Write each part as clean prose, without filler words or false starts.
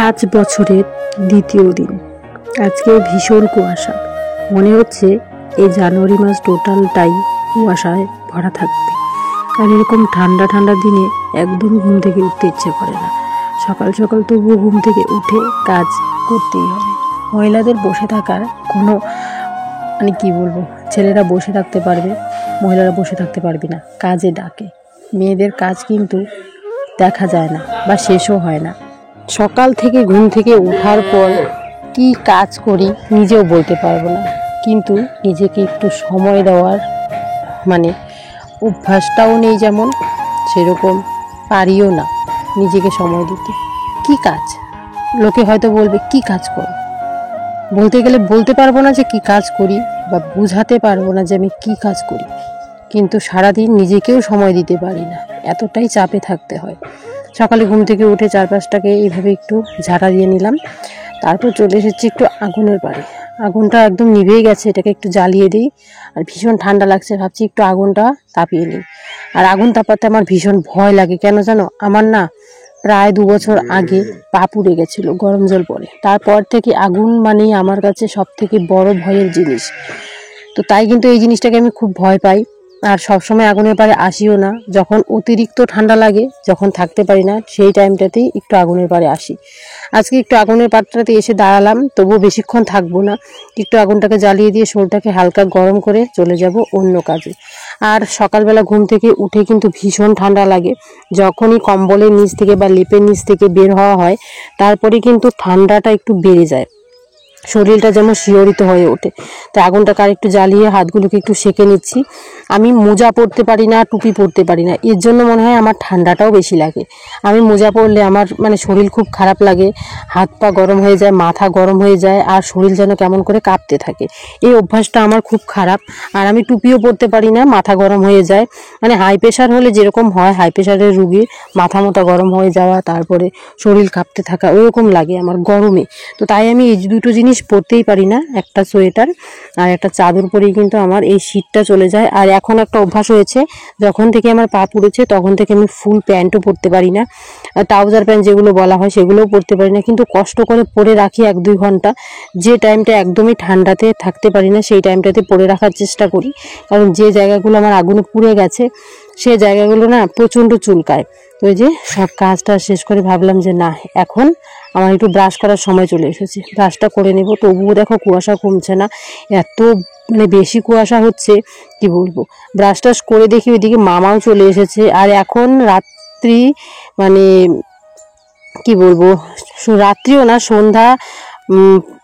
5 বছরের দ্বিতীয় দিন। আজকে ভীষণ কুয়াশা, মনে হচ্ছে এই জানুয়ারি মাস টোটালটাই কুয়াশায় ভরা থাকবে। আর এরকম ঠান্ডা ঠান্ডা দিনে একদম ঘুম থেকে উঠতে ইচ্ছে করে না। সকাল সকাল তবুও ঘুম থেকে উঠে কাজ করতেই হবে। মহিলাদের বসে থাকার কোনো কি বলবো, ছেলেরা বসে থাকতে পারবে, মহিলারা বসে থাকতে পারবে না, কাজে ডাকে। মেয়েদের কাজ কিন্তু দেখা যায় না বা শেষও হয় না। সকাল থেকে ঘুম থেকে ওঠার পর কি কাজ করি নিজেও বলতে পারবো না, কিন্তু নিজেকে একটু সময় দেওয়ার অভ্যাসটাও নেই, যেমন সেরকম পারিও না নিজেকে সময় দিতে। কি কাজ, লোকে হয়তো বলবে কি কাজ করো, বলতে গেলে বলতে পারবো না যে কি কাজ করি, বা বুঝাতে পারবো না যে আমি কি কাজ করি, কিন্তু সারাদিন নিজেকেও সময় দিতে পারি না, এতটাই চাপে থাকতে হয়। সকালে ঘুম থেকে উঠে চারপাশটাকে এইভাবে একটু ঝাঁটা দিয়ে নিলাম, তারপর চলে এসেছি একটু আগুনের পাড়ে। আগুনটা একদম নিভেই গেছে, এটাকে একটু জ্বালিয়ে দিই। আর ভীষণ ঠান্ডা লাগছে, ভাবছি একটু আগুনটা তাপিয়ে নিই। আর আগুন তাপাতে আমার ভীষণ ভয় লাগে, কেন জানো? আমার না প্রায় 2 বছর আগে পা পুড়ে গেছিলো গরম জল পরে। তারপর থেকে আগুন মানেই আমার কাছে সব থেকে বড় ভয়ের জিনিস। তো তাই কিন্তু এই জিনিসটাকে আমি খুব ভয় পাই, আর সবসময় আগুনের পাড়ে আসিও না। যখন অতিরিক্ত ঠান্ডা লাগে, যখন থাকতে পারি না, সেই টাইমটাতেই একটু আগুনের পাড়ে আসি। আজকে একটু আগুনের পাড়টাতে এসে দাঁড়ালাম, তবুও বেশিক্ষণ থাকবো না, একটু আগুনটাকে জ্বালিয়ে দিয়ে শরীরটাকে হালকা গরম করে চলে যাব অন্য কাজে। আর সকালবেলা ঘুম থেকে উঠে কিন্তু ভীষণ ঠান্ডা লাগে, যখনই কম্বলের নিচ থেকে বা লেপের নিচ থেকে বের হওয়া হয়, তারপরে কিন্তু ঠান্ডাটা একটু বেড়ে যায়, শরীরটা যেমন শিহরিত হয়ে ওঠে। তাই আগুনটাকে আর একটু জ্বালিয়ে হাতগুলোকে একটু সেঁকে নিচ্ছি। আমি মোজা পরতে পারি না, টুপি পরতে পারি না, এর জন্য মনে হয় আমার ঠান্ডাটাও বেশি লাগে। আমি মোজা পরলে আমার শরীর খুব খারাপ লাগে, হাত পা গরম হয়ে যায়, মাথা গরম হয়ে যায়, আর শরীর যেন কেমন করে কাঁপতে থাকে। এই অভ্যাসটা আমার খুব খারাপ। আর আমি টুপিও পরতে পারি না, মাথা গরম হয়ে যায়। হাই প্রেশার হলে যেরকম হয়, হাই প্রেশারের রুগীর মাথা মোটা গরম হয়ে যাওয়া, তারপরে শরীর কাঁপতে থাকা, ওরকম লাগে আমার গরমে। তো তাই আমি এই দুটো জিনিস পরতেই পারি না, একটা সোয়েটার আর একটা চাদর পরেই কিন্তু আমার এই শীতটা চলে যায়। আর এখন একটা অভ্যাস হয়েছে, যখন থেকে আমার পা পুড়েছে তখন থেকে আমি ফুল প্যান্টও পরতে পারি না, ট্রাউজার প্যান্ট যেগুলো বলা হয় সেগুলোও পরতে পারি না, কিন্তু কষ্ট করে পরে রাখি 1-2 ঘন্টা। যে টাইমটা একদমই ঠান্ডাতে থাকতে পারি না, সেই টাইমটাতে পরে রাখার চেষ্টা করি, কারণ যে জায়গাগুলো আমার আগুনে পুড়ে গেছে সে জায়গাগুলো না প্রচণ্ড চুলকায়। তো এই যে সব কাজটা শেষ করে ভাবলাম যে না, এখন আমার একটু ব্রাশ করার সময় চলে এসেছে, ব্রাশটা করে নেব। তবুও দেখো কুয়াশা কমছে না, এত বেশি কুয়াশা হচ্ছে, কি বলবো। ব্রাশ টাশ করে দেখি ওইদিকে মামাও চলে এসেছে। আর এখন রাত্রি কি বলবো, রাত্রিও না, সন্ধ্যা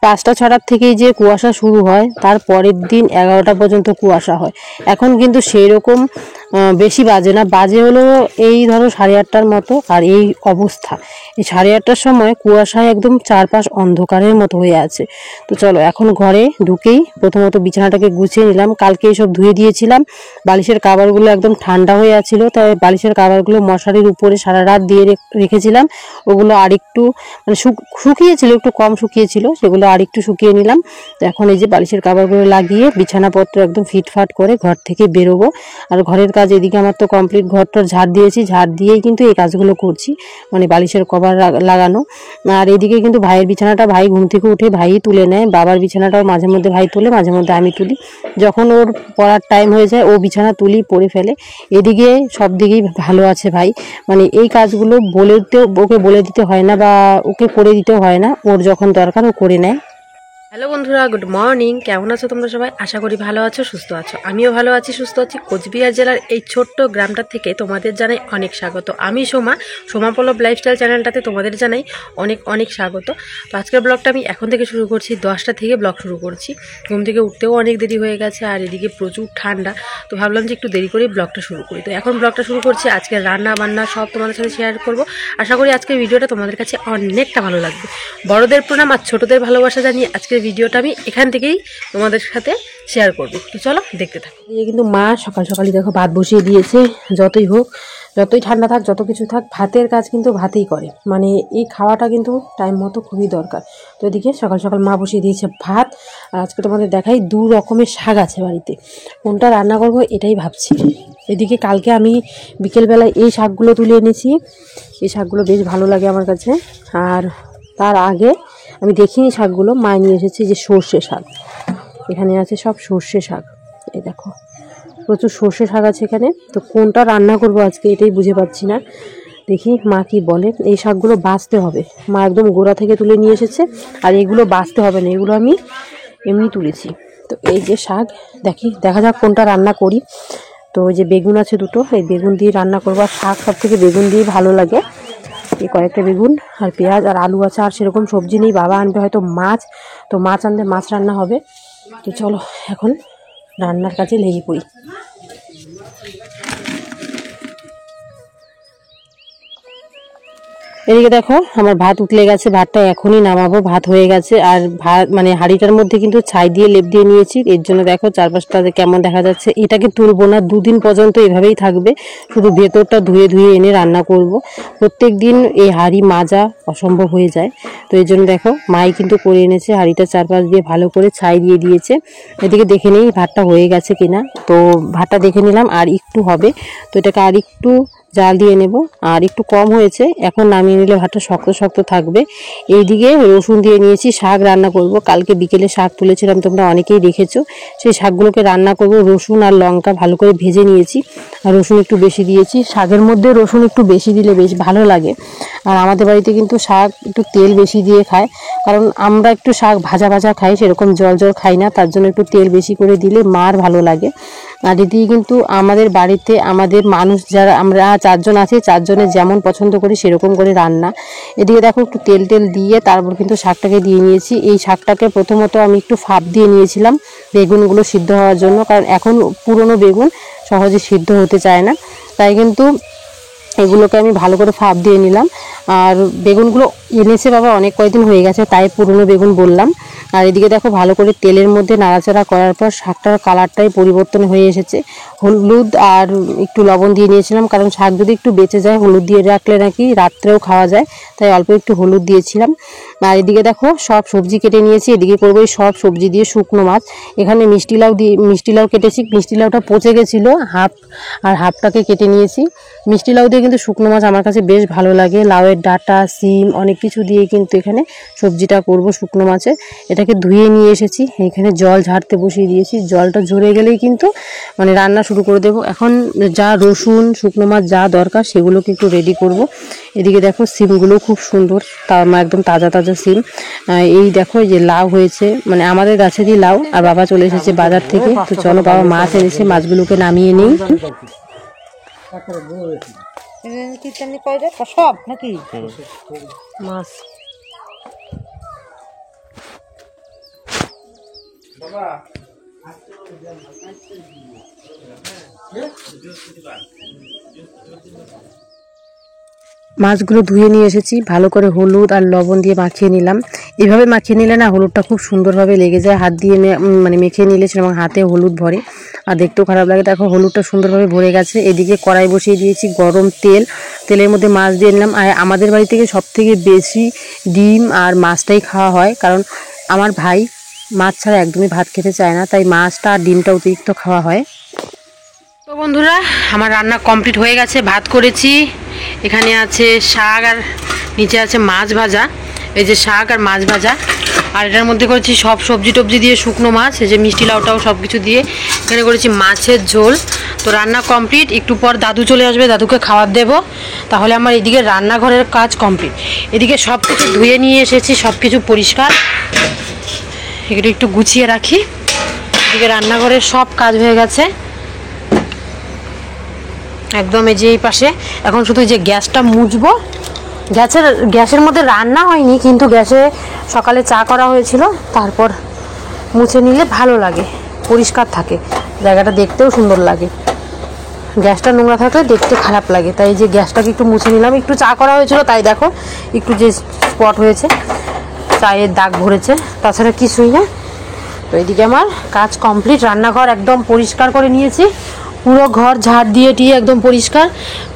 5টা-6টার থেকেই যে কুয়াশা শুরু হয়, তার পরের দিন 11টা পর্যন্ত কুয়াশা হয়। এখন কিন্তু সেই রকম বেশি বাজে না, বাজে হলো এই ধরো 8:30টার মতো। আর এই অবস্থা, এই 8:30টার সময় কুয়াশায় একদম চারপাশ অন্ধকারের মতো হয়ে আছে। তো চলো এখন ঘরে ঢুকেই প্রথমত বিছানাটাকে গুছিয়ে নিলাম। কালকে এইসব ধুয়ে দিয়েছিলাম, বালিশের কাভারগুলো একদম ঠান্ডা হয়ে আছিল, তাই বালিশের কাভারগুলো মশারির উপরে সারা রাত দিয়ে রেখেছিলাম। ওগুলো আরেকটু শুকিয়েছিল, একটু কম শুকিয়েছিল, সেগুলো আরেকটু শুকিয়ে নিলাম। তো এখন এই যে বালিশের কাভারগুলো লাগিয়ে বিছানাপত্র একদম ফিটফাট করে ঘর থেকে বেরোবো। আর ঘরের কাজ এদিকে আমার তো কমপ্লিট, ঘরটার ঝাড় দিয়েছি, ঝাড় দিয়েই কিন্তু এই কাজগুলো করছি, বালিশের কভার লাগানো। আর এদিকে কিন্তু ভাইয়ের বিছানাটা ভাই ঘুম থেকে উঠে ভাই তুলে নেয়, বাবার বিছানাটাও মাঝে মধ্যে ভাই তুলে, মাঝে মধ্যে আমি তুলি। যখন ওর পড়ার টাইম হয়ে যায় ও বিছানা তুলি, পরে ফেলে। এদিকে সব দিকেই ভালো আছে ভাই, এই কাজগুলো ওকে বলে দিতে হয় না, বা ওকে করে দিতেও হয় না, ওর যখন দরকার ও করে নেয়। হ্যালো বন্ধুরা, গুড মর্নিং। কেমন আছো তোমরা সবাই? আশা করি ভালো আছো, সুস্থ আছো। আমিও ভালো আছি, সুস্থ আছি। কোচবিহার জেলার এই ছোট্ট গ্রামটা থেকে তোমাদের জানাই অনেক স্বাগত। আমি সোমা পল্লব লাইফস্টাইল চ্যানেলটাতে তোমাদের জানাই অনেক অনেক স্বাগত। তো আজকের ব্লগটা আমি এখন থেকে শুরু করছি, 10টা থেকে ব্লগ শুরু করছি। ঘুম থেকে উঠতেও অনেক দেরি হয়ে গেছে, আর এদিকে প্রচুর ঠান্ডা, তো ভাবলাম যে একটু দেরি করে ব্লগটা শুরু করি। তো এখন ব্লগটা শুরু করছি, আজকে রান্না বান্না সব তোমাদের সাথে শেয়ার করব। আশা করি আজকের ভিডিওটা তোমাদের কাছে অনেকটা ভালো লাগবে। বড়দের প্রণাম আর ছোটদের ভালোবাসা জানিয়ে আজকের ভিডিওটা আমি এখান থেকেই তোমাদের সাথে শেয়ার করবো। তো চলো দেখতে থাকো। এই কিন্তু মা সকাল সকালই দেখো ভাত বসিয়ে দিয়েছে। যতই হোক, যতই ঠান্ডা থাক, যত কিছু থাক, ভাতের কাজ কিন্তু ভাতেই করে, এই খাওয়াটা কিন্তু টাইম মতো খুবই দরকার। তো এদিকে সকাল সকাল মা বসিয়ে দিয়েছে ভাত। আর আজকে তোমাদের দেখাই 2 রকমের শাক আছে বাড়িতে, কোনটা রান্না করবো এটাই ভাবছি। এদিকে কালকে আমি বিকেলবেলায় এই শাকগুলো তুলে এনেছি, এই শাকগুলো বেশ ভালো লাগে আমার কাছে। আর তার আগে আমি দেখিনি শাকগুলো, মা নিয়ে এসেছে যে সর্ষে শাক। এখানে আছে সব সর্ষে শাক, এই দেখো প্রচুর সর্ষে শাক আছে এখানে। তো কোনটা রান্না করব আজকে এটাই বুঝে পাচ্ছি না, দেখি মা কি বলে। এই শাকগুলো বাছতে হবে, মা একদম গোড়া থেকে তুলে নিয়ে এসেছে, আর এগুলো বাছতে হবে না, এগুলো আমি এমনি তুলেছি। তো এই যে শাক, দেখা যাক কোনটা রান্না করি। তো ওই যে বেগুন আছে দুটো, এই বেগুন দিয়ে রান্না করবো। আর শাক সব থেকে বেগুন দিয়ে ভালো লাগে। এই কয়েকটা বেগুন আর পেঁয়াজ আর আলু আছে, আর সেরকম সবজি নেই। বাবা আনবে হয়তো মাছ, তো মাছ আনলে মাছ রান্না হবে। তো চলো এখন রান্নার কাজে লেগে পড়ি। এদিকে দেখো আমার ভাত উতলে গেছে, ভাতটা এখনই নামাবো, ভাত হয়ে গেছে। আর ভাত মানে হাঁড়িটার মধ্যে কিন্তু ছাই দিয়ে লেপ দিয়ে নিয়েছি, এর জন্য দেখো চারপাশটা কেমন দেখা যাচ্ছে। এটাকে তুলবো না, 2 দিন পর্যন্ত এভাবেই থাকবে, শুধু ভেতরটা ধুয়ে ধুয়ে এনে রান্না করব। প্রত্যেক দিন এই হাঁড়ি মাজা অসম্ভব হয়ে যায়, তো এই জন্য দেখো মাই কিন্তু করে এনেছে, হাঁড়িটা চারপাশ দিয়ে ভালো করে ছাই দিয়ে দিয়েছে। এদিকে দেখে নেই ভাতটা হয়ে গেছে কিনা। তো ভাতটা দেখে নিলাম, আর একটু হবে, তো এটাকে আর একটু জাল দিয়ে নেব। আর একটু কম হয়েছে, এখন নামিয়ে নিলে ভাতটা শক্ত শক্ত থাকবে। এইদিকে রসুন দিয়ে নিয়েছি, শাক রান্না করব। কালকে বিকেলে শাক তুলেছিলাম, তোমরা অনেকেই দেখেছো। সেই শাকগুলোকে রান্না করব। রসুন আর লঙ্কা ভালো করে ভেজে নিয়েছি, আর রসুন একটু বেশি দিয়েছি। শাকের মধ্যে রসুন একটু বেশি দিলে বেশ ভালো লাগে। আর আমাদের বাড়িতে কিন্তু শাক একটু তেল বেশি দিয়ে খায়, কারণ আমরা একটু শাক ভাজা ভাজা খাই, সেরকম জল জল খাই না, তার জন্য একটু তেল বেশি করে দিলে মার ভালো লাগে। আর এদিকে কিন্তু আমাদের বাড়িতে আমাদের মানুষ যারা আমরা 4 জন আছি, 4 জনের যেমন পছন্দ করি সেরকম করে রান্না। এদিকে দেখো একটু তেল টেল দিয়ে তারপর কিন্তু শাকটাকে দিয়ে নিয়েছি। এই শাকটাকে প্রথমত আমি একটু ফাঁপ দিয়ে নিয়েছিলাম বেগুনগুলো সিদ্ধ হওয়ার জন্য, কারণ এখন পুরনো বেগুন সহজে সিদ্ধ হতে চায় না, তাই কিন্তু এগুলোকে আমি ভালো করে ফাঁপ দিয়ে নিলাম। আর বেগুনগুলো এনেছে বাবা অনেক কয়েকদিন হয়ে গেছে, তাই পুরনো বেগুন বললাম। আর এদিকে দেখো ভালো করে তেলের মধ্যে নাড়াচাড়া করার পর শাকটার কালারটাই পরিবর্তন হয়ে এসেছে। হলুদ আর একটু লবণ দিয়ে নিয়েছিলাম, কারণ শাক যদি একটু বেঁচে যায় হলুদ দিয়ে রাখলে নাকি রাত্রেও খাওয়া যায়, তাই অল্প একটু হলুদ দিয়েছিলাম। আর এদিকে দেখো সব সবজি কেটে নিয়েছি, এদিকে করবো এই সব সবজি দিয়ে শুকনো মাছ। এখানে মিষ্টি লাউ কেটেছি, মিষ্টি লাউটা পচে গেছিলো হাফ, আর হাফটাকে কেটে নিয়েছি। মিষ্টি লাউ দিয়ে কিন্তু শুকনো মাছ আমার কাছে বেশ ভালো লাগে। লাউয়ের ডাঁটা, সিম অনেক কিছু দিয়ে কিন্তু এখানে সবজিটা করব শুকনো মাছের। এটাকে ধুয়ে নিয়ে এসেছি, এখানে জল ঝাড়তে বসিয়ে দিয়েছি। জলটা ঝরে গেলেই কিন্তু মানে রান্না শুরু করে দেবো। এখন যা রসুন শুকনো মাছ যা দরকার সেগুলোকে একটু রেডি করব। এদিকে দেখো সিমগুলো খুব সুন্দর, একদম তাজা তাজা সিম। এই দেখো এই যে লাউ হয়েছে, মানে আমাদের গাছেরই লাউ। আর বাবা চলে এসেছে বাজার থেকে, তো চলো বাবা মাছ এনেছে, মাছগুলোকে নামিয়ে নিই। সব নাকি মাছ মাছগুলো ধুয়ে নিয়ে এসেছি, ভালো করে হলুদ আর লবণ দিয়ে মাখিয়ে নিলাম। এভাবে মাখিয়ে নিলে না হলুদটা খুব সুন্দরভাবে লেগে যায়, হাত দিয়ে মানে মেখে নিলে সেরকম হাতে হলুদ ভরে, আর দেখতেও খারাপ লাগে। দেখো হলুদটা সুন্দরভাবে ভরে গেছে। এদিকে কড়াই বসিয়ে দিয়েছি, গরম তেলের মধ্যে মাছ দিয়ে নিলাম। আর আমাদের বাড়ি থেকে সবথেকে বেশি ডিম আর মাছটাই খাওয়া হয়, কারণ আমার ভাই মাছ ছাড়া একদমই ভাত খেতে চায় না, তাই মাছটা আর ডিমটা অতিরিক্ত খাওয়া হয়। তো বন্ধুরা আমার রান্না কমপ্লিট হয়ে গেছে, ভাত করেছি, এখানে আছে শাক আর নিচে আছে মাছ ভাজা। এই যে শাক আর মাছ ভাজা, আর এটার মধ্যে করেছি সব সবজি টবজি দিয়ে শুকনো মাছ, এই যে মিষ্টি লাউটাও সব কিছু দিয়ে এখানে করেছি মাছের ঝোল। তো রান্না কমপ্লিট, একটু পর দাদু চলে আসবে, দাদুকে খাবার দেবো, তাহলে আমার এদিকে রান্নাঘরের কাজ কমপ্লিট। এদিকে সব কিছু ধুয়ে নিয়ে এসেছি, সব কিছু পরিষ্কার, এগুলো একটু গুছিয়ে রাখি। এদিকে রান্নাঘরের সব কাজ হয়ে গেছে একদম। এই যে এই পাশে এখন শুধু যে গ্যাসটা মুছবো, গ্যাসের মধ্যে রান্না হয়নি, কিন্তু গ্যাসে সকালে চা করা হয়েছিল, তারপর মুছে নিলে ভালো লাগে, পরিষ্কার থাকে জায়গাটা, দেখতেও সুন্দর লাগে। গ্যাসটা নোংরা থাকলে দেখতে খারাপ লাগে, তাই যে গ্যাসটাকে একটু মুছে নিলাম। একটু চা করা হয়েছিল, তাই দেখো একটু যে স্পট হয়েছে, চায়ের দাগ ভরেছে, তাছাড়া কিছুই না। তো এইদিকে আমার কাজ কমপ্লিট, রান্নাঘর একদম পরিষ্কার করে নিয়েছি, পুরো ঘর ঝাড় দিয়ে টিয়ে একদম পরিষ্কার,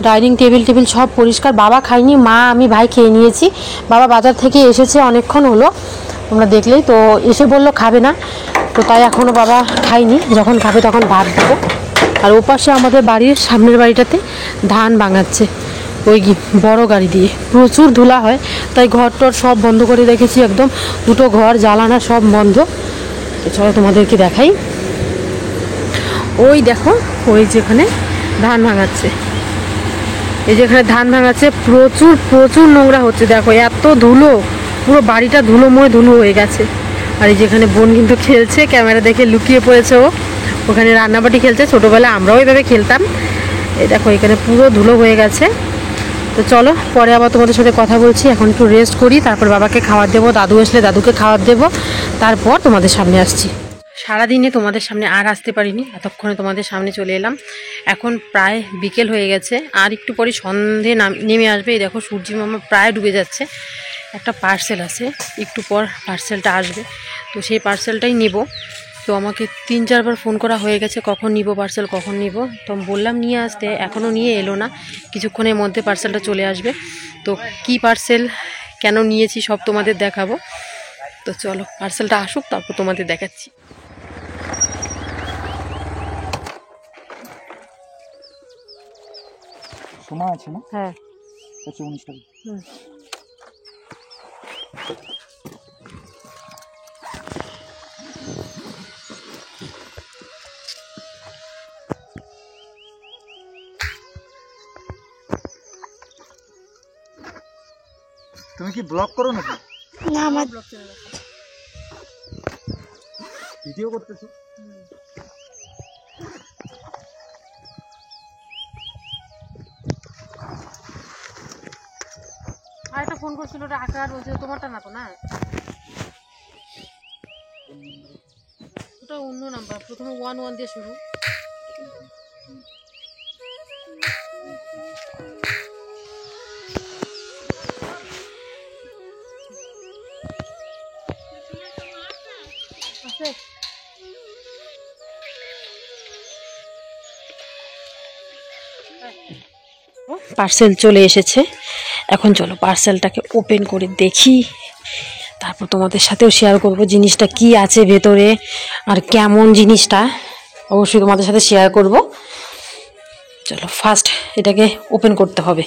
ডাইনিং টেবিল সব পরিষ্কার। বাবা খাইনি, মা আমি ভাই খেয়ে নিয়েছি। বাবা বাজার থেকে এসেছে অনেকক্ষণ হলো, তোমরা দেখলেই তো, এসে বললো খাবে না, তো তাই এখনও বাবা খাইনি, যখন খাবে তখন ভাত দেবো। আর ওপাশে আমাদের বাড়ির সামনের বাড়িটাতে ধান ভাঙাচ্ছে, ওই বড় গাড়ি দিয়ে প্রচুর ধুলা হয়, তাই ঘর টর সব বন্ধ করে রেখেছি, একদম দুটো ঘর জ্বালানা সব বন্ধ। তো চলো তোমাদেরকে দেখাই। ওই দেখো, ওই যেখানে ধান ভাঙাচ্ছে, এই যেখানে ধান ভাঙাচ্ছে প্রচুর প্রচুর নোংরা হচ্ছে। দেখো এত ধুলো, পুরো বাড়িটা ধুলোময় ধুলো হয়ে গেছে। আর এই যেখানে বোন কিন্তু খেলছে, ক্যামেরা দেখে লুকিয়ে পড়েছে ও, ওখানে রান্নাবাটি খেলছে। ছোটোবেলায় আমরাও এইভাবে খেলতাম। এই দেখো এখানে পুরো ধুলো হয়ে গেছে। তো চলো পরে আবার তোমাদের সাথে কথা বলছি, এখন একটু রেস্ট করি, তারপর বাবাকে খাবার দেবো, দাদু আসলে দাদুকে খাবার দেবো, তারপর তোমাদের সামনে আসছি। সারাদিনে তোমাদের সামনে আর আসতে পারিনি, এতক্ষণে তোমাদের সামনে চলে এলাম। এখন প্রায় বিকেল হয়ে গেছে, আর একটু পরে সন্ধে নেমে আসবে। এই দেখো সূর্যি মামা প্রায় ডুবে যাচ্ছে। একটা পার্সেল আছে, একটু পর পার্সেলটা আসবে, তো সেই পার্সেলটাই নেব। তো আমাকে 3-4 বার ফোন করা হয়ে গেছে, কখন নিব পার্সেল, কখন নিব। তো বললাম নিয়ে আসতে, এখনও নিয়ে এলো না। কিছুক্ষণের মধ্যে পার্সেলটা চলে আসবে। তো কি পার্সেল, কেন নিয়েছি সব তোমাদের দেখাবো। তো চলো পার্সেলটা আসুক, তারপর তোমাদের দেখাচ্ছি। সোনা আছে না? হ্যাঁ, 19 টাকা। তুমি কি ব্লগ করো নাকি? না, আমার ভিডিও করতেছো? আরেকটা ফোন করছিল, ওটা আকার, ওই যে তোমারটা না তো, না ওটা অন্য নাম্বার, প্রথমে 11 দিয়ে শুরু। পার্সেল চলে এসেছে, এখন চলো পার্সেলটাকে ওপেন করে দেখি, তারপর তোমাদের সাথেও শেয়ার করব জিনিসটা কি আছে ভেতরে আর কেমন জিনিসটা, অবশ্যই তোমাদের সাথে শেয়ার করব। চলো ফার্স্ট এটাকে ওপেন করতে হবে।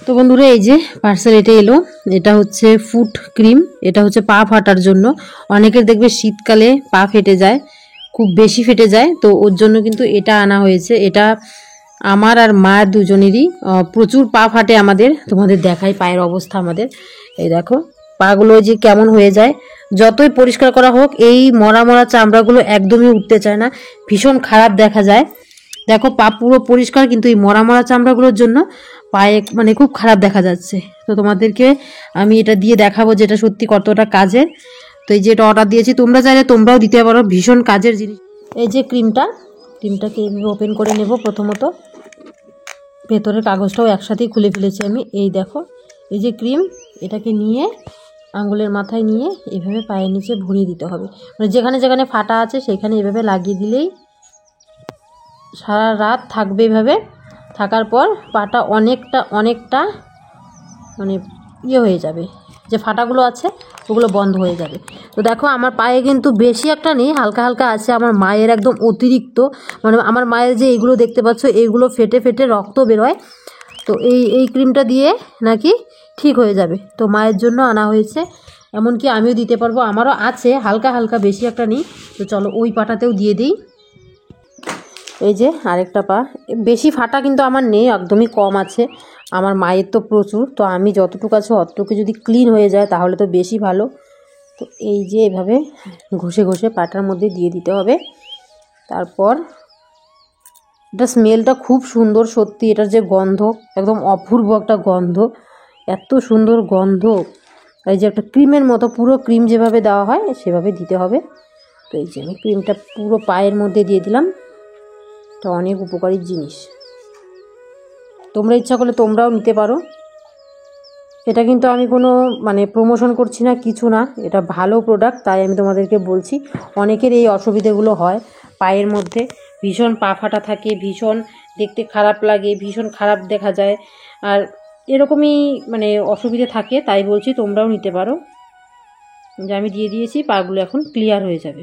তো বন্ধুরা এই যে পার্সেল এটা এলো, এটা হচ্ছে ফুট ক্রিম, এটা হচ্ছে পা ফাটার জন্য। অনেকের দেখবে শীতকালে পা ফেটে যায়, খুব বেশি ফেটে যায়, তো ওর জন্য কিন্তু এটা আনা হয়েছে। এটা আমার আর মায়ের দুজনেরই প্রচুর পা ফাটে আমাদের, তোমাদের দেখাই পায়ের অবস্থা আমাদের। এই দেখো পাগুলো যে কেমন হয়ে যায়, যতই পরিষ্কার করা হোক এই মরা মরা চামড়াগুলো একদমই উঠতে চায় না, ভীষণ খারাপ দেখা যায়। দেখো পা পুরো পরিষ্কার, কিন্তু এই মরা মরা চামড়াগুলোর জন্য পায়ে মানে খুব খারাপ দেখা যাচ্ছে। তো তোমাদেরকে আমি এটা দিয়ে দেখাবো যেটা সত্যি কতটা কাজের। তো এই যে এটা অর্ডার দিয়েছি, তোমরা চাইলে তোমরাও দিতে পারো, ভীষণ কাজের জিনিস। এই যে ক্রিমটাকে ওপেন করে নেব। প্রথমত ভেতরের কাগজটাও একসাথেই খুলে ফেলেছি আমি। এই দেখো এই যে ক্রিম, এটাকে নিয়ে আঙ্গুলের মাথায় নিয়ে এভাবে পায়ের নিচে ভরিয়ে দিতে হবে, মানে যেখানে যেখানে ফাটা আছে সেখানে এভাবে লাগিয়ে দিলেই সারা রাত থাকবে। এভাবে থাকার পর পাটা অনেকটা মানে হয়ে যাবে, যে ফাটাগুলো আছে ওগুলো বন্ধ হয়ে যাবে। তো দেখো আমার পায়ে কিন্তু বেশি একটা নেই, হালকা হালকা আছে। আমার মায়ের একদম অতিরিক্ত, মানে আমার মায়ের যে এইগুলো দেখতে পাচ্ছ এইগুলো ফেটে ফেটে রক্ত বেরোয়। তো এই ক্রিমটা দিয়ে নাকি ঠিক হয়ে যাবে, তো মায়ের জন্য আনা হয়েছে। এমনকি আমিও দিতে পারবো, আমারও আছে হালকা হালকা, বেশি একটা নেই। তো চলো ওই পাটাতেও দিয়ে দিই। এই যে আরেকটা পা, বেশি ফাটা কিন্তু আমার নেই, একদমই কম আছে। আমার মায়ের তো প্রচুর, তো আমি যতটুকু আছে অতটুকু যদি ক্লিন হয়ে যায় তাহলে তো বেশি ভালো। তো এই যে এভাবে ঘষে ঘষে পাটার মধ্যে দিয়ে দিতে হবে। তারপর এটা স্মেলটা খুব সুন্দর সত্যি, এটার যে গন্ধ একদম অপূর্ব একটা গন্ধ, এত সুন্দর গন্ধ। এই যে একটা ক্রিমের মতো, পুরো ক্রিম যেভাবে দেওয়া হয় সেভাবে দিতে হবে। তো এই যে আমি ক্রিমটা পুরো পায়ের মধ্যে দিয়ে দিলাম। এটা অনেক উপকারী জিনিস, তোমরা ইচ্ছা করলে তোমরাও নিতে পারো। এটা কিন্তু আমি কোনো মানে প্রমোশন করছি না, কিছু না, এটা ভালো প্রোডাক্ট, তাই আমি তোমাদেরকে বলছি। অনেকের এই অসুবিধেগুলো হয়, পায়ের মধ্যে ভীষণ পা ফাটা থাকে, ভীষণ দেখতে খারাপ লাগে, ভীষণ খারাপ দেখা যায়, আর এরকমই মানে অসুবিধে থাকে, তাই বলছি তোমরাও নিতে পারো। যে আমি দিয়ে দিয়েছি, পাগুলো এখন ক্লিয়ার হয়ে যাবে।